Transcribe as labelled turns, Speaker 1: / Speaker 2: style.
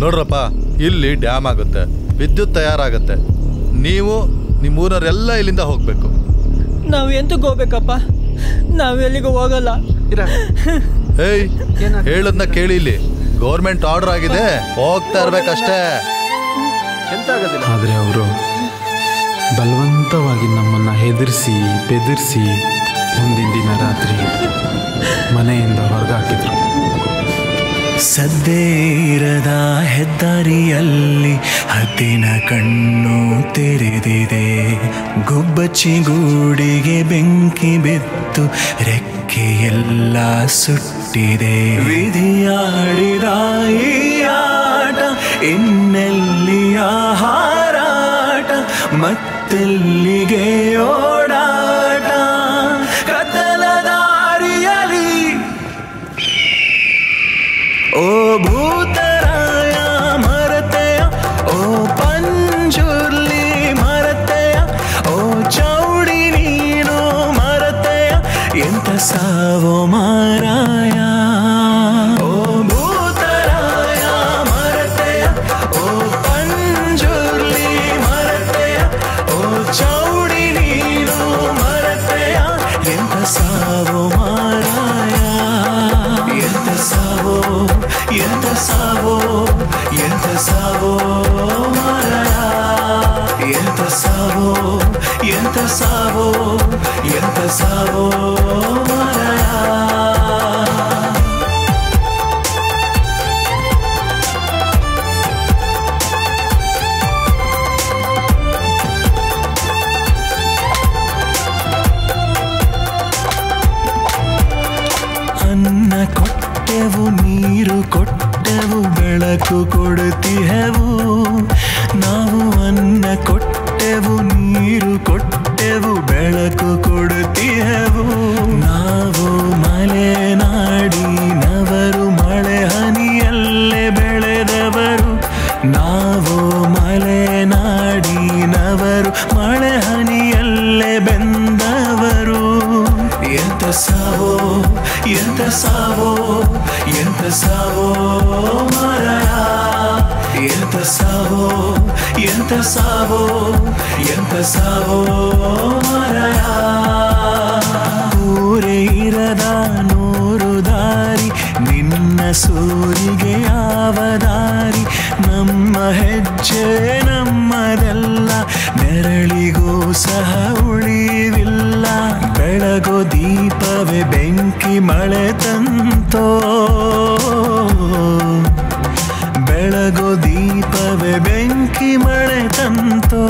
Speaker 1: ನೋಡ್ರಪ್ಪ, ಇಲ್ಲಿ ಡ್ಯಾಮ್ ಆಗುತ್ತೆ, ವಿದ್ಯುತ್ ತಯಾರಾಗುತ್ತೆ. ನೀವು ನಿಮ್ಮೂರವರೆಲ್ಲ ಇಲ್ಲಿಂದ ಹೋಗ್ಬೇಕು.
Speaker 2: ನಾವು ಎಂತಕ್ಕೆ ಹೋಗ್ಬೇಕಪ್ಪ? ನಾವು ಎಲ್ಲಿಗೂ ಹೋಗಲ್ಲ.
Speaker 1: ಏಯ್, ಹೇಳದ್ನ ಕೇಳಿ, ಇಲ್ಲಿ ಗೌರ್ಮೆಂಟ್ ಆರ್ಡರ್ ಆಗಿದೆ, ಹೋಗ್ತಾ ಇರ್ಬೇಕಷ್ಟೇ.
Speaker 3: ಆದರೆ ಅವರು ಬಲವಂತವಾಗಿ ನಮ್ಮನ್ನು ಹೆದರಿಸಿ ಬೆದರಿಸಿ ಮುಂದಿನ ದಿನ ರಾತ್ರಿ ಮನೆಯಿಂದ ಹೊರಗಾಕಿದ್ರು.
Speaker 4: ಸದ್ದೇ ಇರದ ಹೆದ್ದಾರಿಯಲ್ಲಿ ಹದ್ದಿನ ಕಣ್ಣು ತೆರೆದಿದೆ. ಗುಬ್ಬಚ್ಚಿ ಗೂಡಿಗೆ ಬೆಂಕಿ ಬಿತ್ತು, ರೆಕ್ಕೆಯೆಲ್ಲ ಸುಟ್ಟಿದೆ. ವಿಧಿಯಾಡಿದ ಈ ಆಟ ಇನ್ನೆಲ್ಲಿಯ ಹಾರಾಟ, ಮತ್ತೆಲ್ಲಿಗೆ ಓಡಾಟ. ಕತ್ತಲ ದಾರಿಯಲ್ಲಿ ಓ ಭೂತರಾಯ ಮರತೆಯ, ಓ ಪಂಜುರ್ಲಿ ಮರತೆಯ, ಓ ಚೌಡಿ ನೀನು ಮರತೆಯ, ಎಂತ ಸಾವೋ ಮಾರಾಯ. ಓ ಭೂತರಾಯ ಮರತೆಯ, ಓ ಪಂಜುರ್ಲಿ ಮರತೆಯ, ಓ ಚೌಡಿ ನೀನು ಮರತೆಯ, ಎಂತ ಸಾವೋ ಮಾರಾಯ. ಎಂತ ಸಾವೋ, ಎಂತ ಸಾವೋ, ಎಂತ ಸಾವೋ ಮಾರಾಯ. ಎಂತ ಸಾವೋ, ಎಂತ ಸಾವೋ, ಎಂತ ಸಾವೋ ಮಾರಾಯ. ಅನ್ನ ಕೊಟ್ಟೆವು, ನೀರು ಕೊಟ್ಟೆವು, ಬೆಳಕು ಕೊಡುತ್ತಿಹೆವು. ನಾವು ಅನ್ನ ಕೊಟ್ಟೆವು, ನೀರು ಕೊಟ್ಟೆವು, ಬೆಳಕು ಕೊಡುತ್ತಿಹೆವು. ನಾವು ಮಲೆನಾಡಿನವರು, ಮಳೆ ಹನಿಯಲ್ಲೇ ಬೆಳೆದವರು. ನಾವು ಮಲೆನಾಡಿನವರು, ಮಳೆ ಹನಿಯಲ್ಲೇ ಬೆಂದವರು. ಎಂತ ಸಾವೋ, ಎಂತ ಸಾವೋ, ಎಂತ ಸಾವೋ ಮಾರಾಯ. ಎಂತ ಸಾವೋ, ಎಂತ ಸಾವೋ, ಎಂತ ಸಾವೋ ಮಾರಾಯ. ಊರೇ ಇರದ ನೂರು ದಾರಿ, ನಿನ್ನ ಸೂರಿಗೆ ಯಾವ ದಾರಿ. ನಮ್ಮ ಹೆಜ್ಜೆ ನಮ್ಮದೆಲ್ಲ, ನೆರಳಿಗೂ ಸಹ ಉಳಿವಿಲ್ಲ. ಬೆಳಗೋ ದೀಪವೇ ಬೆಂಕಿ ಮಳೆ ತಂತೋ, ಬೆಳಗೋ ದೀಪವೇ ಬೆಂಕಿ ಮಳೆ ತಂತೋ.